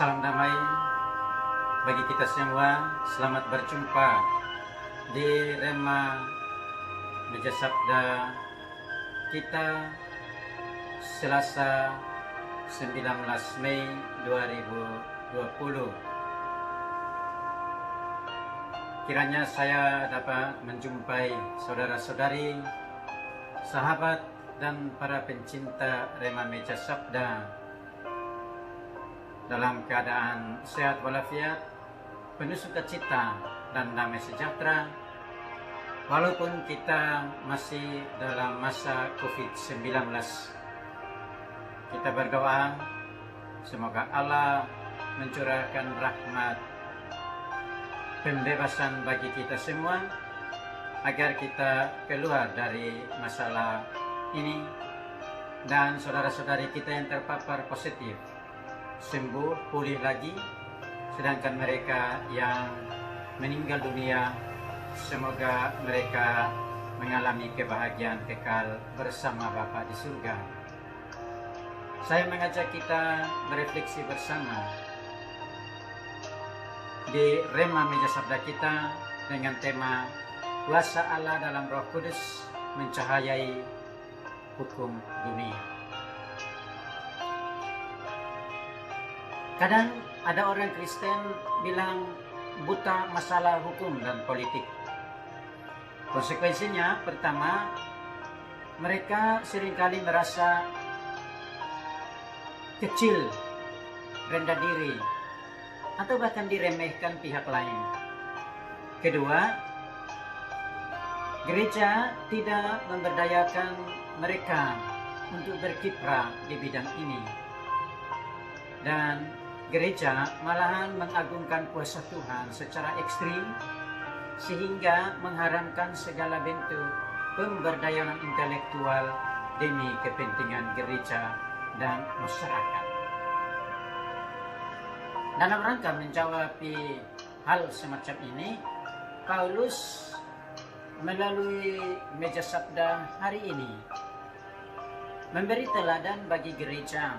Salam damai bagi kita semua. Selamat berjumpa di Rema Meja Sabda kita Selasa 19 Mei 2020. Kiranya saya dapat menjumpai saudara-saudari, sahabat dan para pencinta Rema Meja Sabda dalam keadaan sehat walafiat, penuh sukacita dan damai sejahtera, walaupun kita masih dalam masa COVID-19. Kita berdoa semoga Allah mencurahkan rahmat pembebasan bagi kita semua, agar kita keluar dari masalah ini dan saudara-saudari kita yang terpapar positif sembuh, pulih lagi, sedangkan mereka yang meninggal dunia semoga mereka mengalami kebahagiaan kekal bersama Bapa di surga. Saya mengajak kita berefleksi bersama di Rema Meja Sabda kita dengan tema kuasa Allah dalam Roh Kudus mencahayai hukum dunia. Kadang ada orang Kristen bilang buta masalah hukum dan politik. Konsekuensinya, pertama, mereka seringkali merasa kecil, rendah diri, atau bahkan diremehkan pihak lain. Kedua, gereja tidak memberdayakan mereka untuk berkiprah di bidang ini. Dan gereja malahan mengagungkan kuasa Tuhan secara ekstrim, sehingga mengharamkan segala bentuk pemberdayaan intelektual demi kepentingan gereja dan masyarakat. Dalam rangka menjawab hal semacam ini, Paulus melalui Meja Sabda hari ini memberi teladan bagi gereja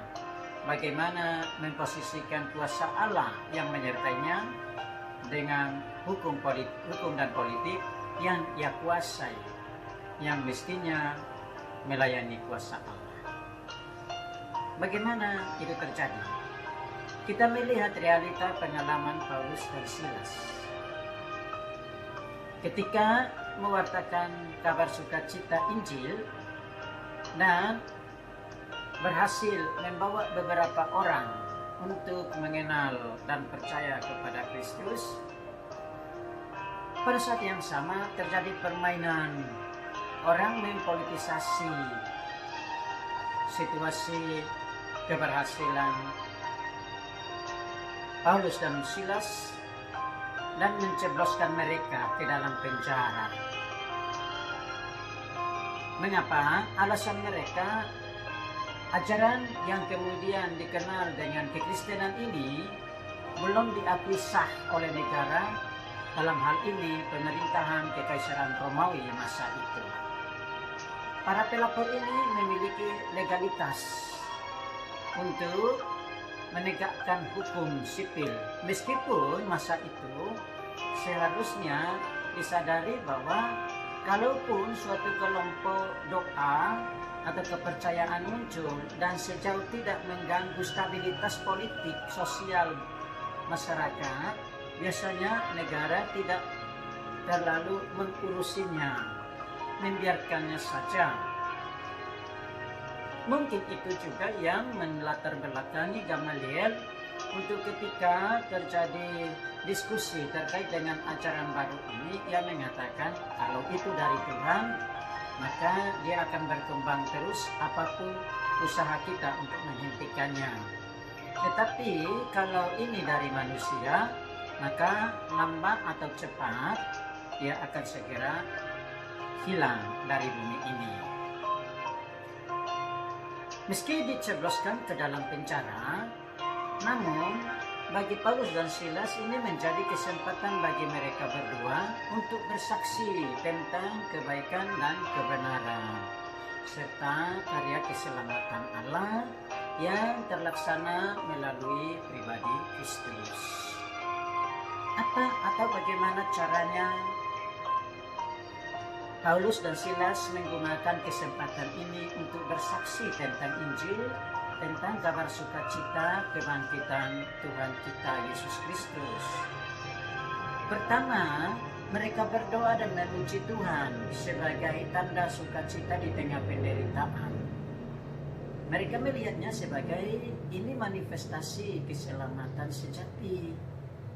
bagaimana memposisikan kuasa Allah yang menyertainya dengan hukum dan politik yang ia kuasai, yang mestinya melayani kuasa Allah. Bagaimana itu terjadi? Kita melihat realita pengalaman Paulus dan Silas ketika mewartakan kabar sukacita Injil dan berhasil membawa beberapa orang untuk mengenal dan percaya kepada Kristus. Pada saat yang sama terjadi permainan orang mempolitisasi situasi keberhasilan Paulus dan Silas dan mencebloskan mereka ke dalam penjara. Mengapa? Alasan mereka, ajaran yang kemudian dikenal dengan kekristenan ini belum diakui sah oleh negara, dalam hal ini pemerintahan Kekaisaran Romawi masa itu. Para pelapor ini memiliki legalitas untuk menegakkan hukum sipil, meskipun masa itu seharusnya disadari bahwa kalaupun suatu kelompok doa atau kepercayaan muncul dan sejauh tidak mengganggu stabilitas politik sosial masyarakat, biasanya negara tidak terlalu mengurusinya, membiarkannya saja. Mungkin itu juga yang melatar belakangi Gamaliel untuk ketika terjadi diskusi terkait dengan ajaran baru ini, ia mengatakan kalau itu dari Tuhan, maka dia akan berkembang terus apapun usaha kita untuk menghentikannya. Tetapi kalau ini dari manusia, maka lambat atau cepat dia akan segera hilang dari bumi ini. Meski dicebloskan ke dalam penjara, namun bagi Paulus dan Silas ini menjadi kesempatan bagi mereka berdua untuk bersaksi tentang kebaikan dan kebenaran, serta karya keselamatan Allah yang terlaksana melalui pribadi Kristus. Apa atau bagaimana caranya Paulus dan Silas menggunakan kesempatan ini untuk bersaksi tentang Injil, tentang kabar sukacita kebangkitan Tuhan kita Yesus Kristus? Pertama, mereka berdoa dan memuji Tuhan sebagai tanda sukacita di tengah penderitaan. Mereka melihatnya sebagai ini manifestasi keselamatan sejati,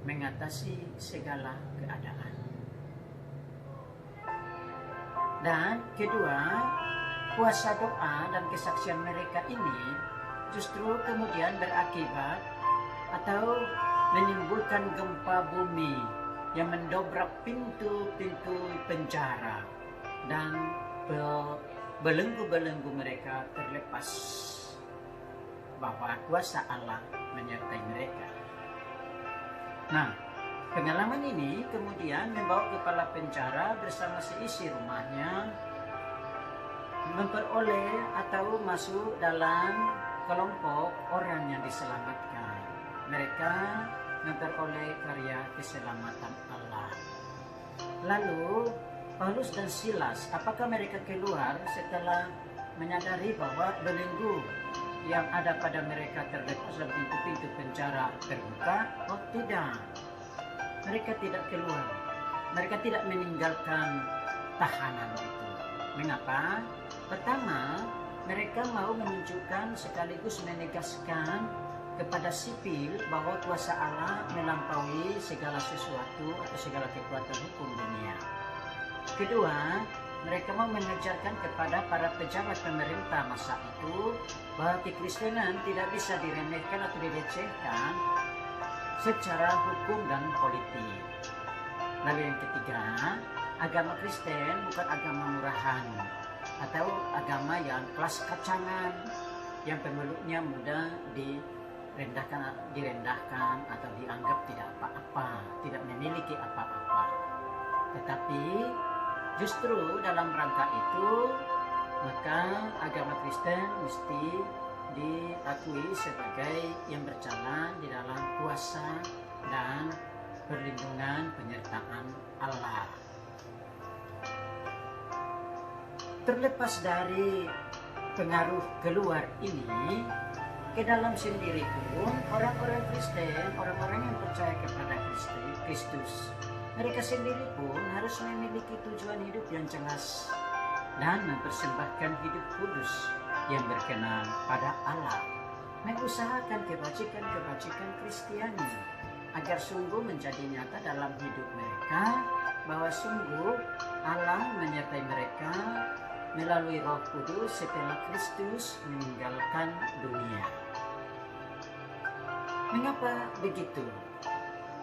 mengatasi segala keadaan. Dan kedua, kuasa doa dan kesaksian mereka ini justru kemudian berakibat atau menimbulkan gempa bumi yang mendobrak pintu-pintu penjara, dan belenggu-belenggu mereka terlepas bahwa kuasa Allah menyertai mereka. Nah, pengalaman ini kemudian membawa kepala penjara bersama seisi rumahnya memperoleh atau masuk dalam kelompok orang yang diselamatkan. Mereka memperoleh karya keselamatan Allah. Lalu Paulus dan Silas, apakah mereka keluar setelah menyadari bahwa belenggu yang ada pada mereka terlepas dan pintu-pintu penjara terbuka? Oh tidak, mereka tidak keluar. Mereka tidak meninggalkan tahanan itu. Mengapa? Pertama, mereka mau menunjukkan sekaligus menegaskan kepada sipil bahwa kuasa Allah melampaui segala sesuatu atau segala kekuatan hukum dunia. Kedua, mereka mau mengajarkan kepada para pejabat pemerintah masa itu bahwa kekristenan tidak bisa diremehkan atau dilecehkan secara hukum dan politik. Lalu yang ketiga, agama Kristen bukan agama murahan atau agama yang kelas kacangan yang pemeluknya mudah direndahkan atau dianggap tidak apa-apa, tidak memiliki apa-apa. Tetapi justru dalam rangka itu, maka agama Kristen mesti diakui sebagai yang berjalan di dalam kuasa dan perlindungan penyertaan Allah. Terlepas dari pengaruh keluar ini, ke dalam sendiri pun orang-orang Kristen, orang-orang yang percaya kepada Kristus, mereka sendiri pun harus memiliki tujuan hidup yang jelas dan mempersembahkan hidup kudus yang berkenan pada Allah, mengusahakan kebajikan-kebajikan Kristiani agar sungguh menjadi nyata dalam hidup mereka bahwa sungguh Allah menyertai mereka melalui Roh Kudus setelah Kristus meninggalkan dunia. Mengapa begitu?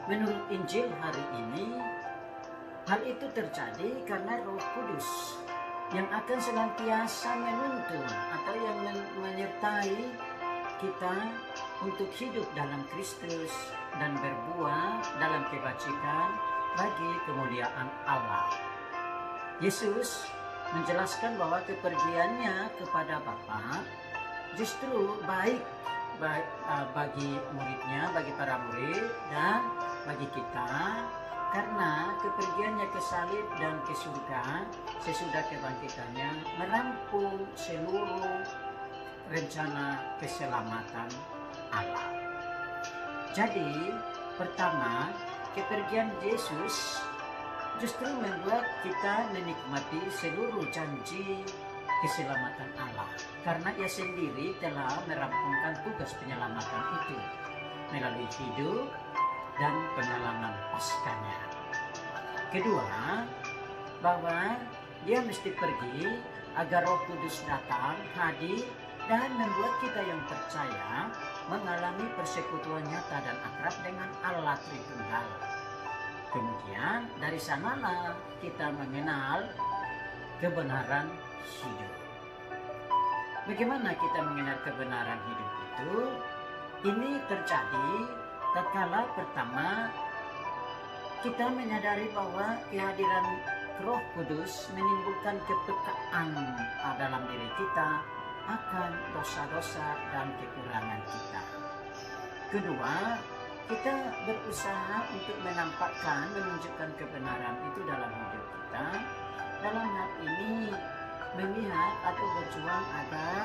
Menurut Injil hari ini, hal itu terjadi karena Roh Kudus yang akan senantiasa menuntun atau yang menyertai kita untuk hidup dalam Kristus dan berbuah dalam kebajikan bagi kemuliaan Allah. Yesus menjelaskan bahwa kepergiannya kepada Bapa justru baik bagi muridnya, bagi para murid dan bagi kita, karena kepergiannya ke salib dan ke surga sesudah kebangkitannya merampung seluruh rencana keselamatan Allah. Jadi pertama, kepergian Yesus justru membuat kita menikmati seluruh janji keselamatan Allah, karena Ia sendiri telah merampungkan tugas penyelamatan itu melalui hidup dan pengalaman paskanya. Kedua, bahwa Dia mesti pergi agar Roh Kudus datang, hadir, dan membuat kita yang percaya mengalami persekutuan nyata dan akrab dengan Allah Tritunggal. Kemudian dari sanalah kita mengenal kebenaran hidup. Bagaimana kita mengenal kebenaran hidup itu? Ini terjadi tatkala pertama kita menyadari bahwa kehadiran Roh Kudus menimbulkan kepekaan dalam diri kita akan dosa-dosa dan kekurangan kita. Kedua, kita berusaha untuk menunjukkan kebenaran itu dalam hidup kita. Dalam hal ini, melihat atau berjuang agar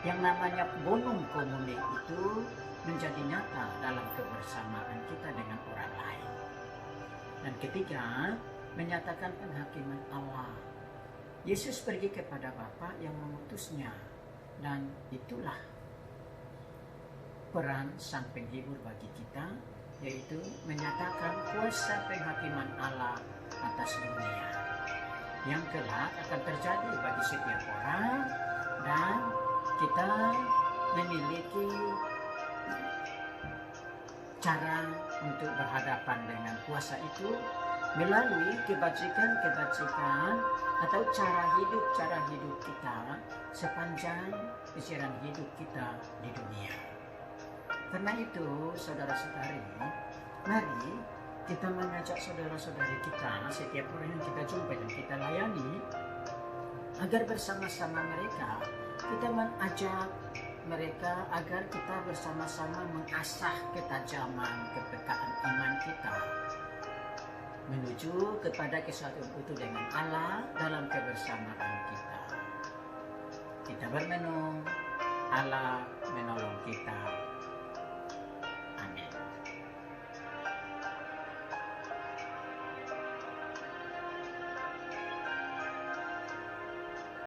yang namanya bonum komune itu menjadi nyata dalam kebersamaan kita dengan orang lain. Dan ketiga, menyatakan penghakiman Allah. Yesus pergi kepada Bapa yang mengutusnya, dan itulah peran sang penghibur bagi kita, yaitu menyatakan kuasa penghakiman Allah atas dunia yang kelak akan terjadi bagi setiap orang, dan kita memiliki cara untuk berhadapan dengan kuasa itu melalui kebajikan atau cara hidup kita sepanjang kesiaran hidup kita di dunia. Karena itu, saudara-saudari, mari kita mengajak saudara-saudari kita, setiap orang yang kita jumpai dan kita layani, agar bersama-sama mereka, kita mengajak mereka agar kita bersama-sama mengasah ketajaman kepekaan iman kita menuju kepada kesatuan utuh dengan Allah dalam kebersamaan kita. Kita bermenung, Allah menolong kita.